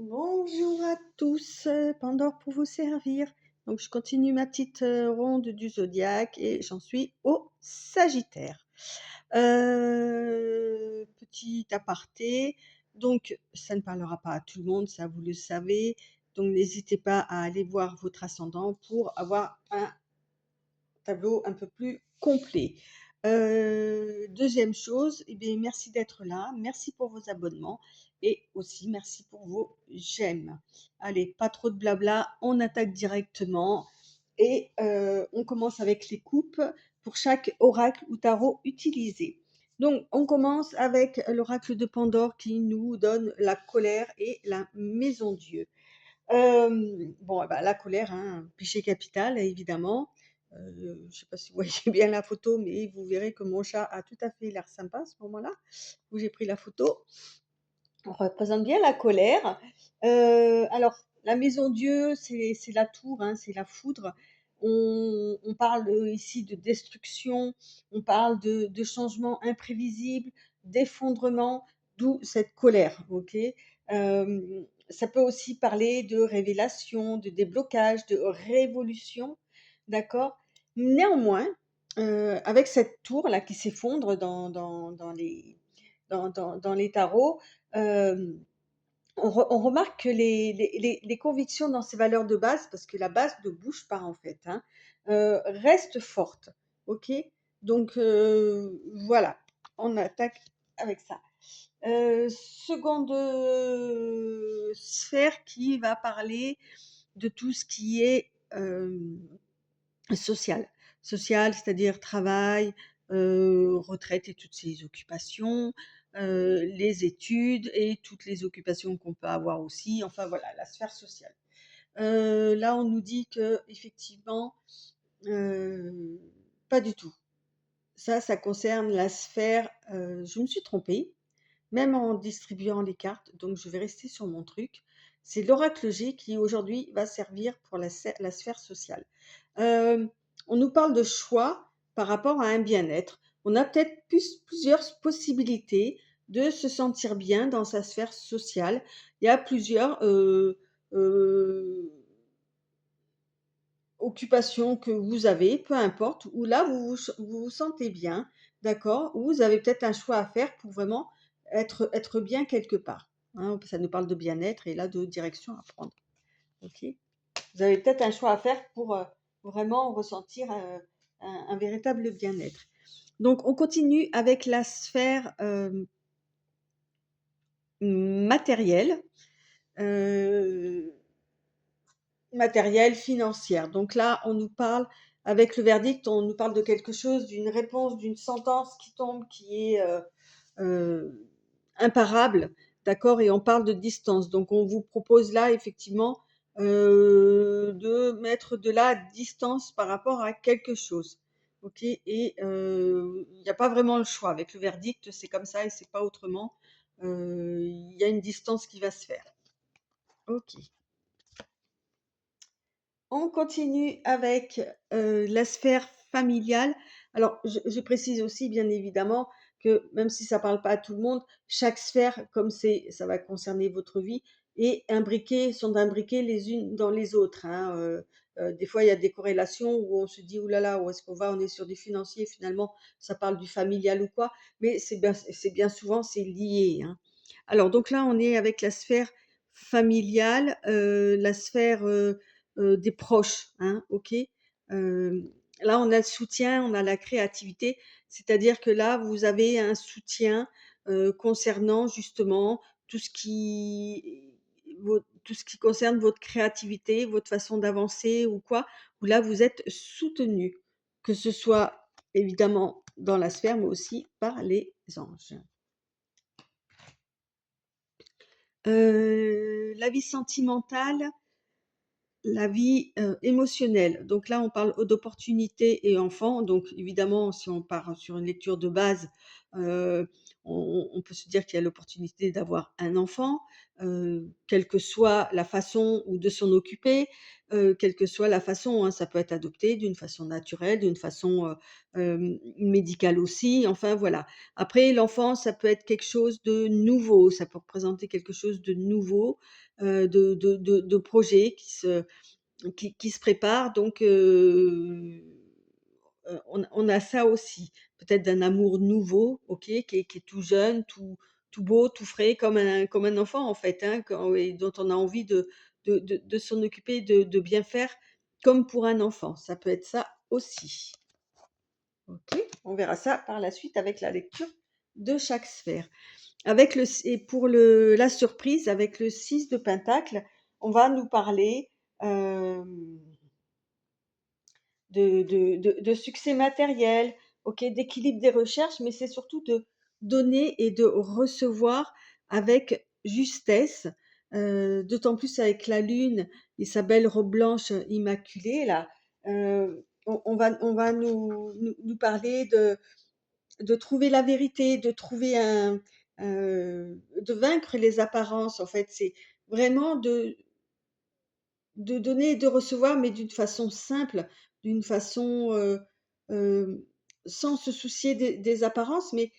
Bonjour à tous, Pandore pour vous servir. Donc je continue ma petite ronde du zodiaque et j'en suis au Sagittaire. Petit aparté, donc ça ne parlera pas à tout le monde, ça vous le savez. Donc n'hésitez pas à aller voir votre ascendant pour avoir un tableau un peu plus complet. Deuxième chose, eh bien, merci d'être là, merci pour vos abonnements et aussi merci pour vos j'aime. Allez, pas trop de blabla, on attaque directement et on commence avec les coupes pour chaque oracle ou tarot utilisé. Donc, on commence avec l'oracle de Pandore qui nous donne la colère et la maison Dieu. Bon, eh ben, la colère, hein, péché capital, évidemment. Je ne sais pas si vous voyez bien la photo, mais vous verrez que mon chat a tout à fait l'air sympa à ce moment-là, où j'ai pris la photo. On représente bien la colère. Alors, la maison Dieu, c'est la tour, hein, c'est la foudre. On parle ici de destruction, on parle de changements imprévisibles, d'effondrement, d'où cette colère, ok. Ça peut aussi parler de révélation, de déblocage, de révolution, d'accord. Néanmoins, avec cette tour là qui s'effondre dans les tarots, euh, on remarque que les convictions dans ces valeurs de base, parce que la base ne bouge pas en fait, hein, restent fortes. Ok. Donc voilà, on attaque avec ça. Seconde sphère qui va parler de tout ce qui est social. Social, c'est-à-dire travail, retraite et toutes ses occupations, les études et toutes les occupations qu'on peut avoir aussi. Enfin voilà, la sphère sociale. Là, on nous dit que effectivement, heu, pas du tout. Ça concerne la sphère, je me suis trompée, même en distribuant les cartes, donc je vais rester sur mon truc. C'est l'oracle G qui aujourd'hui va servir pour la sphère sociale. Euh, on nous parle de choix par rapport à un bien-être. On a peut-être plusieurs possibilités de se sentir bien dans sa sphère sociale. Il y a plusieurs euh, occupations que vous avez, peu importe, où là vous vous sentez bien, d'accord, ou vous avez peut-être un choix à faire pour vraiment être bien quelque part. Hein, ça nous parle de bien-être et là de direction à prendre. Ok. Vous avez peut-être un choix à faire pour vraiment ressentir un véritable bien-être. Donc on continue avec la sphère matérielle. Euh, Matérielle, financière. Donc là, on nous parle, avec le verdict, on nous parle de quelque chose, d'une réponse, d'une sentence qui tombe, qui est imparable, d'accord. Et on parle de distance. Donc on vous propose là, effectivement, de mettre de la distance par rapport à quelque chose. Ok. Et il n'y a pas vraiment le choix. Avec le verdict, c'est comme ça et c'est pas autrement. Il y a une distance qui va se faire. Ok. On continue avec la sphère familiale. Alors, je précise aussi, bien évidemment, que même si ça ne parle pas à tout le monde, chaque sphère, comme ça va concerner votre vie, sont imbriquées les unes dans les autres. Hein. Des fois, il y a des corrélations où on se dit, oulala, où est-ce qu'on va? On est sur du financier, finalement, ça parle du familial ou quoi. Mais c'est bien souvent, c'est lié. Hein. Alors, donc là, on est avec la sphère familiale, la sphère des proches, hein, ok. Là, on a le soutien, on a la créativité, c'est-à-dire que là, vous avez un soutien concernant justement tout ce qui, tout ce qui concerne votre créativité, votre façon d'avancer ou quoi, où là, vous êtes soutenu, que ce soit évidemment dans la sphère, mais aussi par les anges. La vie sentimentale, la vie émotionnelle. Donc là, on parle d'opportunités et enfants. Donc évidemment, si on part sur une lecture de base, euh, on peut se dire qu'il y a l'opportunité d'avoir un enfant, quelle que soit la façon ou de s'en occuper, quelle que soit la façon, hein. Ça peut être adopté d'une façon naturelle, d'une façon, médicale aussi, enfin voilà. Après l'enfant, ça peut être quelque chose de nouveau, ça peut représenter quelque chose de nouveau, de projet qui se prépare donc on a ça aussi. Peut-être d'un amour nouveau, OK, qui est tout jeune, tout beau, tout frais comme un enfant en fait, hein, quand et dont on a envie de s'en occuper, de bien faire comme pour un enfant. Ça peut être ça aussi. OK? On verra ça par la suite avec la lecture de chaque sphère. Avec le et pour la surprise, avec le 6 de pentacle, on va nous parler, hem de succès matériel, OK, d'équilibre des recherches, mais c'est surtout de donner et de recevoir avec justesse, d'autant plus avec la lune et sa belle robe blanche immaculée là, on va nous parler de trouver la vérité, de trouver de vaincre les apparences en fait. C'est vraiment de donner et de recevoir, mais d'une façon simple, d'une façon, hem, sans se soucier des apparences, mais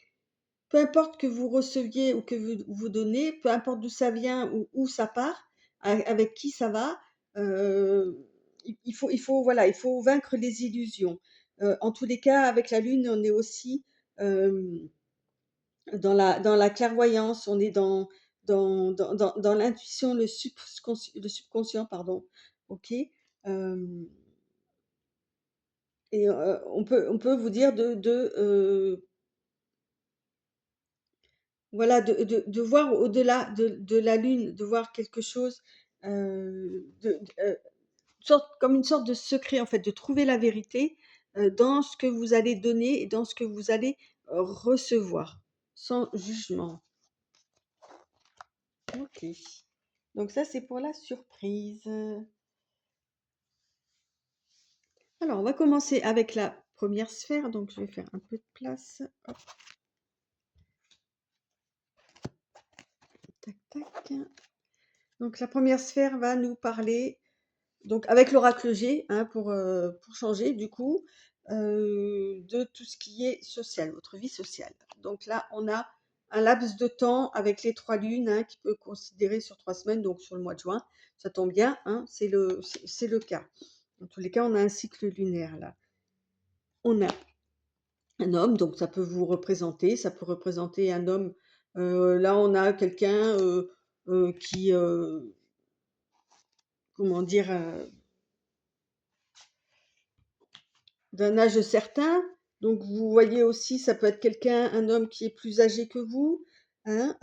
peu importe que vous receviez ou que vous donnez, peu importe d'où ça vient ou où ça part, avec qui ça va, il faut voilà, il faut vaincre les illusions. En tous les cas, avec la lune, on est aussi, hem dans la clairvoyance, on est dans l'intuition, le subconscient, pardon, OK? Hem et on peut vous dire voilà, de voir au-delà de la lune, de voir quelque chose, comme une sorte de secret, en fait, de trouver la vérité, dans ce que vous allez donner et dans ce que vous allez, recevoir, sans jugement. OK. Donc ça, c'est pour la surprise. Alors, on va commencer avec la première sphère. Donc, je vais faire un peu de place. Hop, tac, tac. Donc, la première sphère va nous parler, donc avec l'oracle G, hein, pour changer, du coup, de tout ce qui est social, votre vie sociale. Donc là, on a un laps de temps avec les 3 lunes, hein, qui peut considérer sur 3 semaines, donc sur le mois de juin. Ça tombe bien, hein, c'est le cas. Dans tous les cas, on a un cycle lunaire là. On a un homme, donc ça peut vous représenter, ça peut représenter un homme. Là, on a quelqu'un qui, comment dire, d'un âge certain. Donc, vous voyez aussi, ça peut être quelqu'un, un homme qui est plus âgé que vous, hein.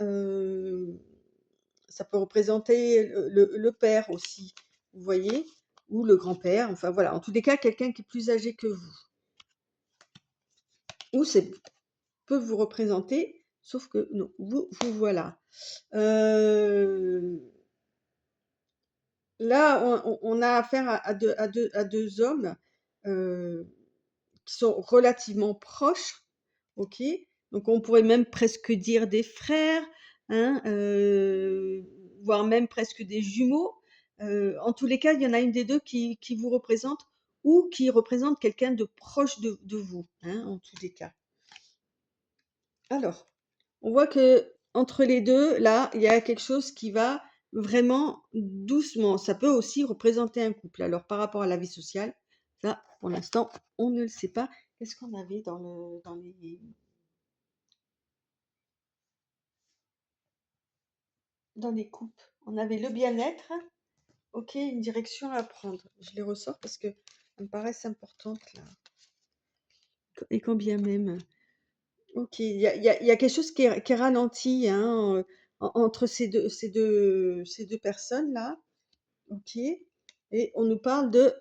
Ça peut représenter le père aussi, vous voyez, ou le grand-père. Enfin voilà, en tous les cas, quelqu'un qui est plus âgé que vous. Ou c'est peut vous représenter, sauf que non, vous voilà. Là, on a affaire à deux hommes qui sont relativement proches, ok? Donc on pourrait même presque dire des frères, hein, voire même presque des jumeaux. En tous les cas, il y en a une des deux qui vous représente ou qui représente quelqu'un de proche de vous, hein, en tous les cas. Alors, on voit que entre les 2, là, il y a quelque chose qui va vraiment doucement. Ça peut aussi représenter un couple. Alors, par rapport à la vie sociale, ça, pour l'instant, on ne le sait pas. Qu'est-ce qu'on avait dans les coupes? On avait le bien-être, OK, une direction à prendre. Je les ressors parce qu'elles me paraissent importantes là. Et quand bien même. OK, il y a quelque chose qui est ralenti, hein, entre ces deux personnes-là. OK, et on nous parle de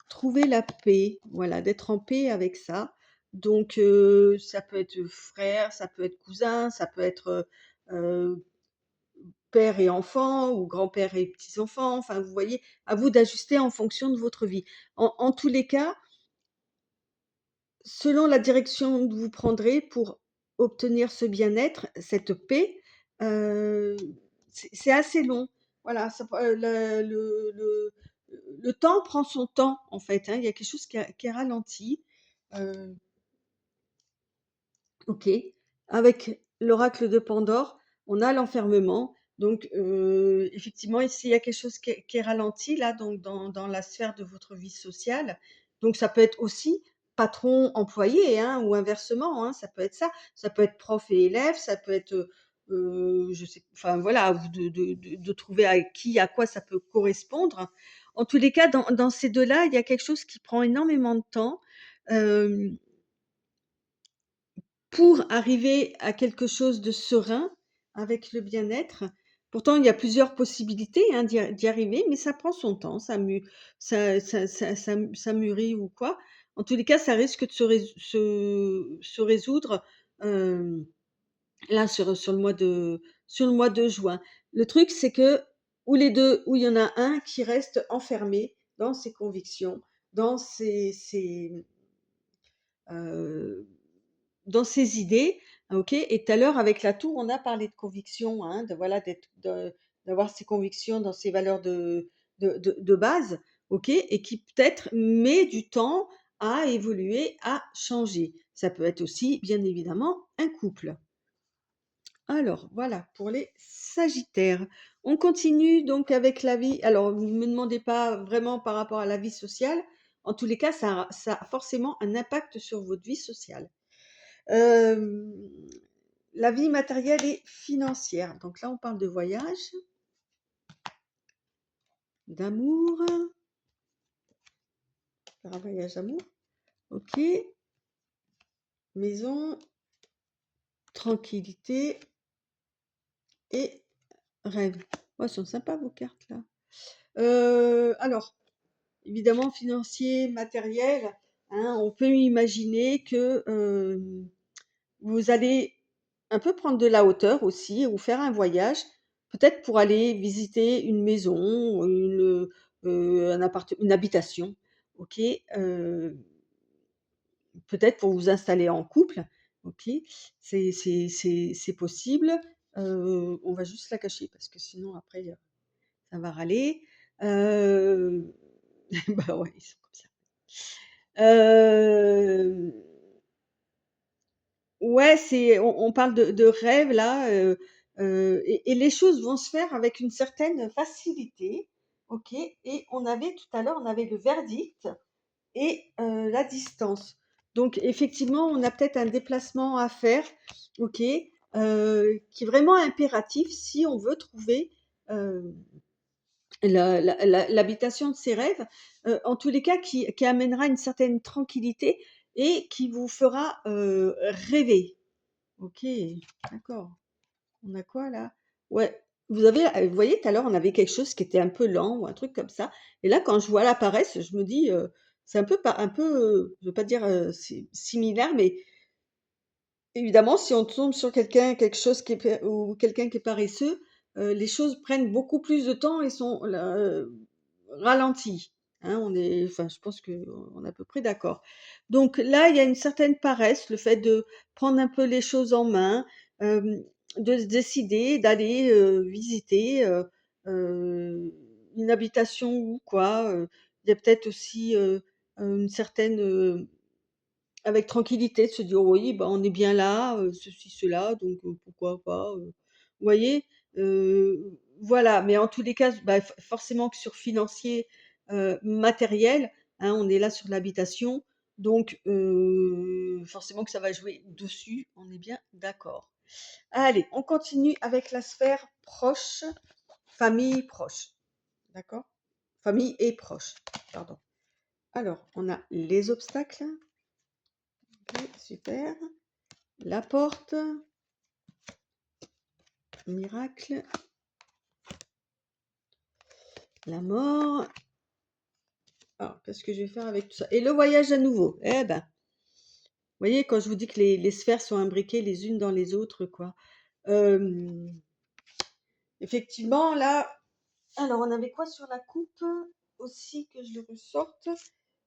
trouver la paix, voilà, d'être en paix avec ça. Donc ça peut être frère, ça peut être cousin, ça peut être, père et enfant ou grand-père et petits-enfants. Enfin, vous voyez, à vous d'ajuster en fonction de votre vie. En tous les cas, selon la direction que vous prendrez pour obtenir ce bien-être, cette paix, heu, c'est assez long. Voilà, ça le temps prend son temps, en fait, hein. Il y a quelque chose qui est ralenti, heu OK. Avec l'oracle de Pandore, on a l'enfermement. Donc, effectivement, s'il y a quelque chose qui est ralenti là, donc dans la sphère de votre vie sociale, donc ça peut être aussi patron-employé, hein, ou inversement, hein, ça peut être ça. Ça peut être prof et élève, ça peut être, je sais enfin voilà, à vous de trouver à qui, à quoi ça peut correspondre. En tous les cas, dans ces 2 là, il y a quelque chose qui prend énormément de temps. Hem Pour arriver à quelque chose de serein, avec le bien-être. Pourtant, il y a plusieurs possibilités, hein, d'y arriver, mais ça prend son temps, ça mûrit ou quoi. En tous les cas, ça risque de se résoudre, hem, là, sur le mois de juin. Le truc, c'est que ou les 2 ou il y en a un qui reste enfermé dans ses convictions, dans heu dans ses idées, OK, et tout à l'heure avec la tour, on a parlé de conviction, hein, de voilà, d'avoir ses convictions dans ses valeurs de base, OK, et qui peut-être met du temps à évoluer, à changer. Ça peut être aussi, bien évidemment, un couple. Alors voilà pour les sagittaires. On continue donc avec la vie, alors ne me demandez pas vraiment par rapport à la vie sociale. En tous les cas, ça a forcément un impact sur votre vie sociale. Hem, la vie matérielle et financière. Donc là, on parle de voyage, d'amour, faire un voyage d'amour, OK, maison, tranquillité et rêve. Oh, elles sont sympas vos cartes là. Alors, évidemment financier, matériel, hein, on peut imaginer que, vous allez un peu prendre de la hauteur aussi ou faire un voyage, peut-être pour aller visiter une maison, une habitation, OK? Peut-être pour vous installer en couple, OK? C'est possible. On va juste la cacher parce que sinon après, ça va râler. Heu, bah, ouais, ils sont comme ça. Hem Ouais, on parle de rêve là, et les choses vont se faire avec une certaine facilité, OK, et on avait le verdict et la distance. Donc effectivement, on a peut-être un déplacement à faire, OK, qui est vraiment impératif si on veut trouver, hem, l'habitation de ses rêves, en tous les cas qui amènera une certaine tranquillité et qui vous fera, rêver. OK, d'accord. On a quoi là? Ouais, vous voyez tout à l'heure, on avait quelque chose qui était un peu lent ou un truc comme ça, et là, quand je vois la paresse, je me dis, c'est un peu, je veux pas dire, similaire, mais évidemment, si on tombe sur quelque chose qui est ou quelqu'un qui est paresseux, les choses prennent beaucoup plus de temps et sont là, ralenties, hein. Enfin, je pense qu'on est à peu près d'accord. Donc là, il y a une certaine paresse, le fait de prendre un peu les choses en main, hem, de se décider d'aller, visiter, une habitation ou quoi, il y a peut-être aussi, une certaine, avec tranquillité, de se dire: «Oui, bah, on est bien là, ceci, cela, donc pourquoi pas», vous voyez? Voilà, mais en tous les cas, bah, forcément que sur financier, matériel, hein, on est là sur l'habitation, donc forcément que ça va jouer dessus, on est bien d'accord. Allez, on continue avec la sphère proche, famille proche, d'accord? Famille et proche, pardon. Alors, on a les obstacles, OK, super. La porte, miracle, la mort. Alors, qu'est-ce que je vais faire avec tout ça? Et le voyage à nouveau. Eh ben, vous voyez, quand je vous dis que les sphères sont imbriquées les unes dans les autres, quoi. Hem, effectivement, là, alors on avait quoi sur la coupe? Aussi que je le ressorte,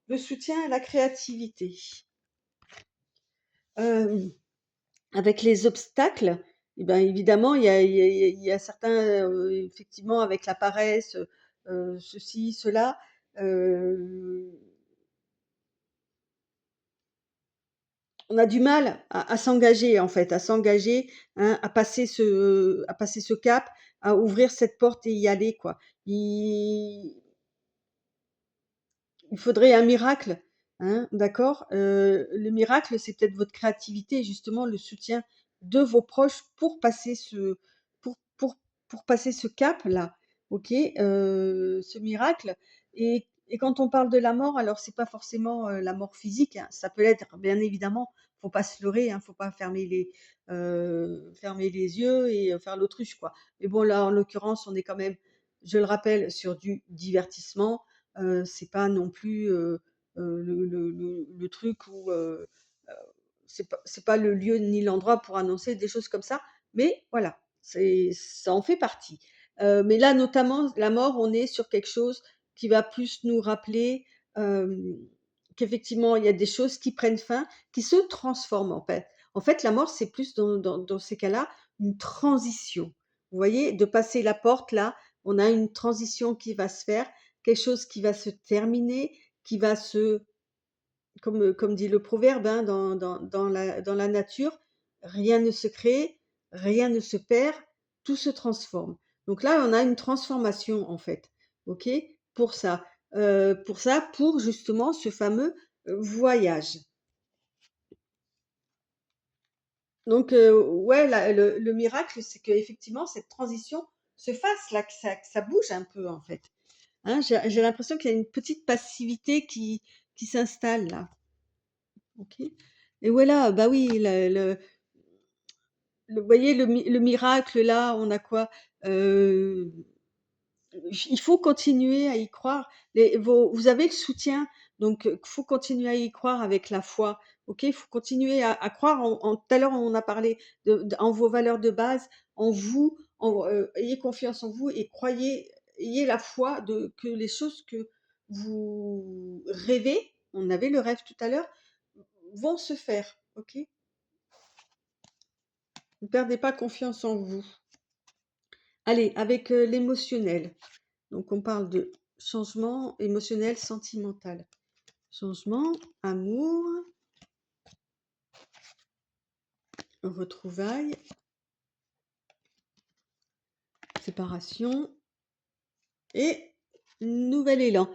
le soutien à la créativité. Hem avec les obstacles, et ben, évidemment, il y a certains, effectivement, avec la paresse, ceci, cela, heu, on a du mal à s'engager, en fait, à s'engager, hein, à passer ce cap, à ouvrir cette porte et y aller, quoi. Il Il faudrait un miracle, hein, d'accord? Le miracle, c'est peut-être votre créativité et justement le soutien de vos proches pour pour passer ce cap-là, OK? Ce miracle et quand on parle de la mort, alors c'est pas forcément, la mort physique, hein, ça peut être bien évidemment, faut pas se leurrer, hein, faut pas fermer les yeux et faire l'autruche, quoi. Mais bon, là, en l'occurrence, on est quand même, je le rappelle, sur du divertissement. C'est pas non plus, le truc où, heu, c'est pas le lieu ni l'endroit pour annoncer des choses comme ça, mais voilà, ça en fait partie. Mais là, notamment, la mort, on est sur quelque chose qui va plus nous rappeler, hem, qu'effectivement, il y a des choses qui prennent fin, qui se transforment, en fait. En fait, la mort, c'est plus dans ces cas-là, une transition. Vous voyez? De passer la porte là, on a une transition qui va se faire, quelque chose qui va se terminer, qui va se comme dit le proverbe, hein, dans la nature, rien ne se crée, rien ne se perd, tout se transforme. Donc là, on a une transformation en fait, OK? Pour ça, pour justement ce fameux, voyage. Donc ouais, la le miracle, c'est qu'effectivement cette transition se fasse là, que ça bouge un peu en fait, hein. J'ai l'impression qu'il y a une petite passivité qui s'installe là. OK. Et voilà, bah oui, vous voyez le miracle là, on a quoi? Heu, il faut continuer à y croire. Vous avez le soutien, donc faut continuer à y croire avec la foi. OK? Il faut continuer à croire tout à l'heure on a parlé en vos valeurs de base, en vous, ayez confiance en vous et croyez, ayez la foi que les choses que vous rêvez, on avait le rêve tout à l'heure, vont se faire. OK? Ne perdez pas confiance en vous. Allez, avec, l'émotionnel. Donc on parle de changement émotionnel, sentimental. Changement, amour, retrouvailles, séparation et nouvel élan.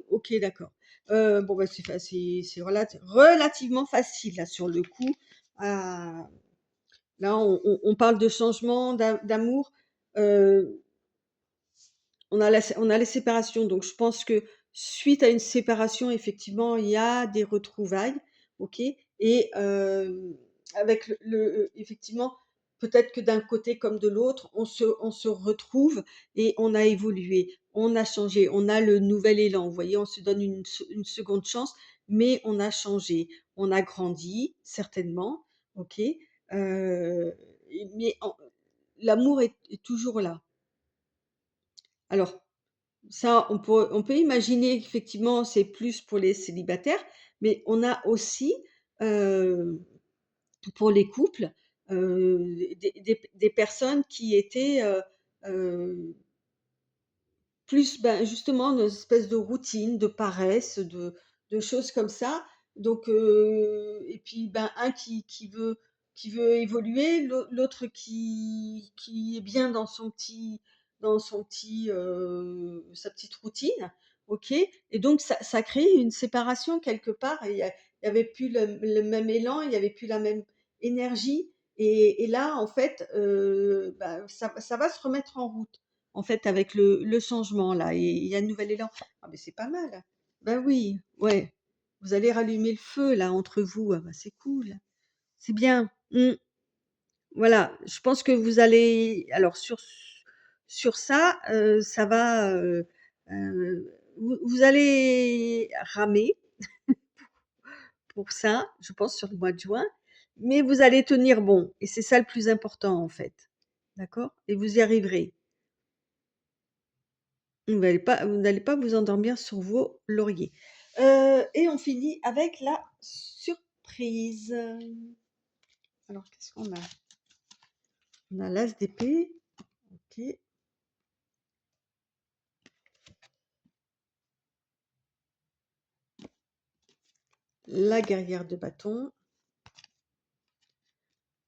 OK, d'accord. Bon, bah, c'est relativement facile là sur le coup. Ah, là on parle de changement, d'amour. Heu on a les séparations, donc je pense que suite à une séparation, effectivement, il y a des retrouvailles, OK? Et avec effectivement, peut-être que d'un côté comme de l'autre, on se retrouve et on a évolué, on a changé, on a le nouvel élan. Vous voyez, on se donne une seconde chance, mais on a changé, on a grandi certainement, OK? Mais l'amour est toujours là. Alors ça, on peut imaginer qu'effectivement, c'est plus pour les célibataires, mais on a aussi, heu, pour les couples, des personnes qui étaient, heu plus, ben, justement, une espèce de routine, de paresse, de choses comme ça. Donc et puis, ben, un qui veut évoluer, l'autre qui est bien dans sa petite routine, OK? Et donc ça crée une séparation quelque part et il y avait plus le même élan, il y avait plus la même énergie et là, en fait, bah, ça va se remettre en route. En fait, avec le changement là et il y a un nouvel élan. Ah mais c'est pas mal. Ben oui, ouais. Vous allez rallumer le feu là entre vous. Ah bah, c'est cool. C'est bien. Mmh. Voilà, je pense que vous allez alors sur ça, ça va, vous allez ramer pour ça, je pense sur le mois de juin, mais vous allez tenir bon et c'est ça le plus important en fait. D'accord? Et vous y arriverez. Vous n'allez pas vous endormir sur vos lauriers. Et on finit avec la surprise. Alors, qu'est-ce qu'on a? On a l'as d'épée, ok. La guerrière de bâton,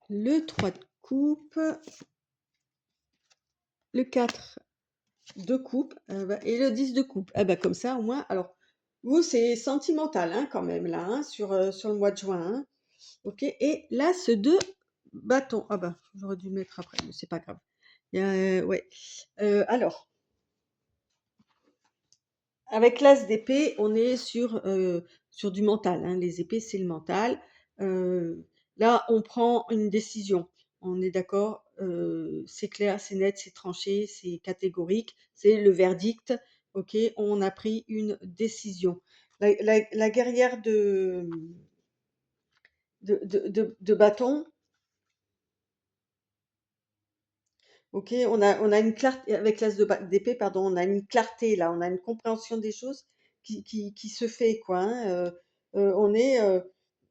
le 3 de coupe, le 4 de coupe et le 10 de coupe. Ah bah, comme ça, au moins, alors, vous, c'est sentimental hein, quand même, là, hein, sur le mois de juin. Hein. Ok, et l'as de bâton. Ah bah, j'aurais dû le mettre après, mais c'est pas grave. Ouais. Alors, avec l'as d'épée, on est sur du mental. Hein. Les épées, c'est le mental. Là, on prend une décision. On est d'accord, c'est clair, c'est net, c'est tranché, c'est catégorique, c'est le verdict. Ok, on a pris une décision. La guerrière de bâton, ok, on a une clarté, avec l'as d'épée, pardon, on a une clarté là, on a une compréhension des choses qui se fait, quoi. Hein, on est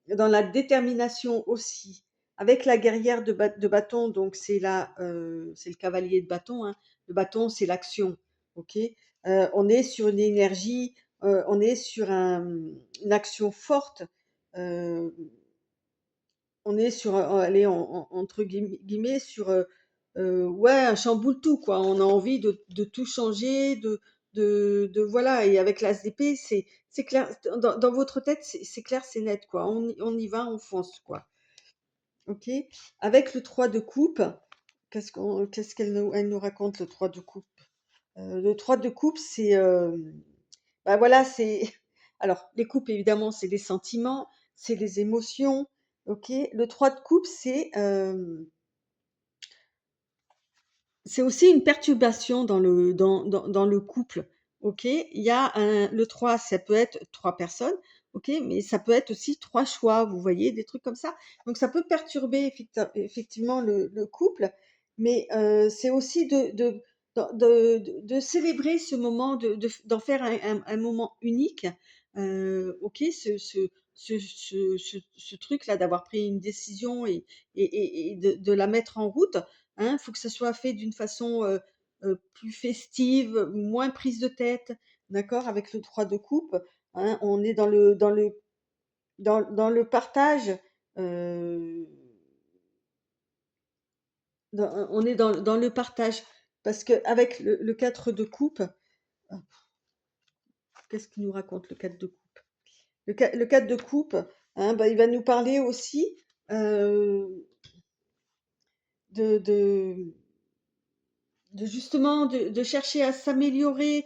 dans la détermination aussi. Avec la guerrière de bâton, donc c'est le cavalier de bâton. Hein. Le bâton, c'est l'action, ok. On est sur une énergie, on est sur une action forte. euh, on est sur, allez, entre guillemets, sur ouais, un chamboule tout, quoi. On a envie de tout changer, voilà. Et avec l'as d'épée, c'est clair, dans votre tête, c'est clair, c'est net, quoi. On y va, on fonce, quoi. Ok. Avec le 3 de coupe, qu'est-ce elle nous raconte, le 3 de coupe? Le 3 de coupe, bah voilà, alors, les coupes, évidemment, c'est les sentiments, c'est les émotions. Ok. Le 3 de coupe, c'est aussi une perturbation dans le couple. Ok. Il y a le 3, ça peut être trois personnes. Ok. Mais ça peut être aussi trois choix, vous voyez, des trucs comme ça. Donc, ça peut perturber effectivement le couple. Mais c'est aussi de célébrer ce moment, d'en faire un moment unique. Ok. Ce truc-là, d'avoir pris une décision et de la mettre en route. Hein, faut que ça soit fait d'une façon plus festive, moins prise de tête, d'accord, avec le 3 de coupe. Hein, on est dans le partage. euh, on est dans le partage parce que avec le 4 de coupe, qu'est-ce qu'il nous raconte le 4 de coupe? Le 4 de coupe, hein, bah, il va nous parler aussi euh, de justement de chercher à s'améliorer,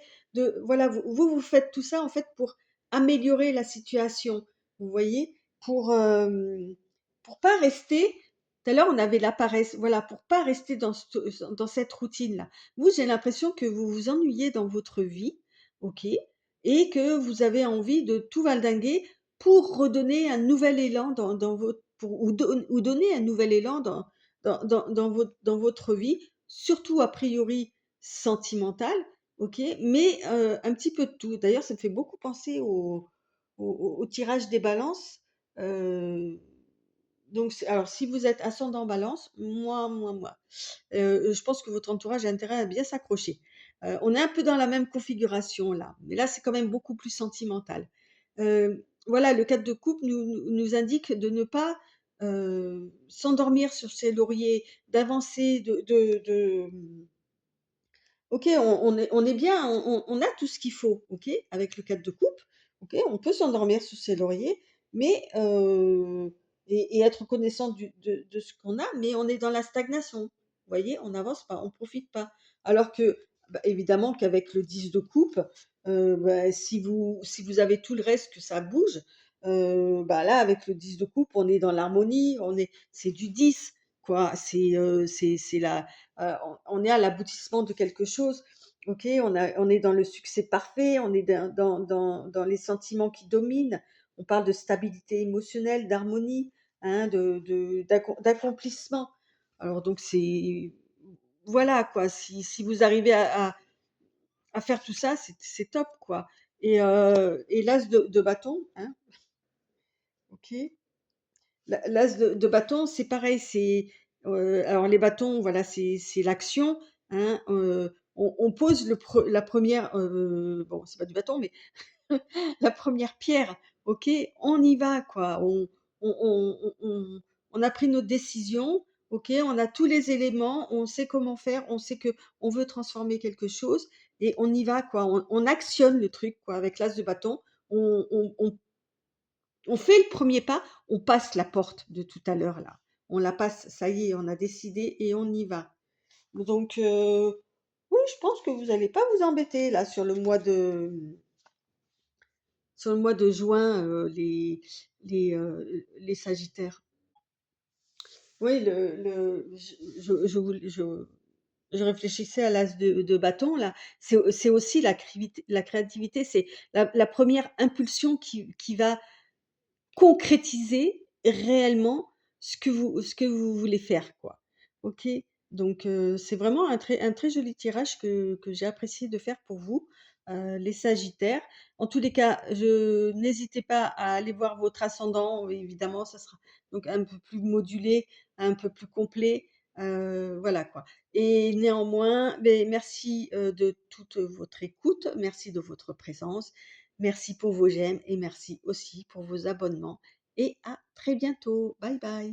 voilà, vous faites tout ça en fait pour améliorer la situation, vous voyez, pour pas rester. Tout à l'heure on avait la paresse, voilà, pour pas rester dans cette routine là. Vous, j'ai l'impression que vous vous ennuyez dans votre vie, ok, et que vous avez envie de tout valdinguer pour redonner un nouvel élan dans votre ou donner un nouvel élan dans votre vie, surtout a priori sentimentale, ok, mais un petit peu de tout. D'ailleurs, ça me fait beaucoup penser au tirage des balances. Euh, donc, alors, si vous êtes ascendant balance, moi, je pense que votre entourage a intérêt à bien s'accrocher. On est un peu dans la même configuration là, mais là, c'est quand même beaucoup plus sentimental. Voilà, le 4 de coupe nous indique de ne pas s'endormir sur ses lauriers, d'avancer, OK, on est bien, on a tout ce qu'il faut, OK, avec le 4 de coupe, OK, on peut s'endormir sous ses lauriers, mais et être reconnaissant de ce qu'on a, mais on est dans la stagnation. Vous voyez? On n'avance pas, on profite pas. Alors que, bah, évidemment qu'avec le 10 de coupe, bah, si vous avez tout le reste que ça bouge, bah, là, avec le 10 de coupe, on est dans l'harmonie, c'est du 10, quoi. C'est la on est à l'aboutissement de quelque chose. Ok, on est dans le succès parfait, on est dans les sentiments qui dominent. On parle de stabilité émotionnelle, d'harmonie, hein, d'accomplissement. Alors donc voilà quoi. Si vous arrivez à faire tout ça, c'est top quoi. Et l'as de bâton, hein, ok. L'as de bâton, c'est pareil, alors les bâtons, voilà, c'est l'action, hein, on pose la première, bon, c'est pas du bâton, mais la première pierre, OK? On y va quoi, on a pris notre décision, OK? On a tous les éléments, on sait comment faire, on sait qu'on veut transformer quelque chose et on y va quoi. On actionne le truc quoi avec l'as de bâton. On fait le premier pas, on passe la porte de tout à l'heure là. On la passe, ça y est, on a décidé et on y va. Donc oui, je pense que vous allez pas vous embêter là sur le mois de juin, les sagittaires. Oui, je réfléchissais à l'as de bâton là. C'est aussi la créativité, c'est la 1re impulsion qui va concrétiser réellement ce que vous voulez faire, quoi. OK? Donc c'est vraiment un très joli tirage que j'ai apprécié de faire pour vous, les sagittaires. En tous les cas, n'hésitez pas à aller voir votre ascendant, évidemment, ça sera donc un peu plus modulé, un peu plus complet, voilà, quoi. Et néanmoins, beh, merci, de toute votre écoute, merci de votre présence. Merci pour vos j'aime et merci aussi pour vos abonnements et à très bientôt. Bye bye.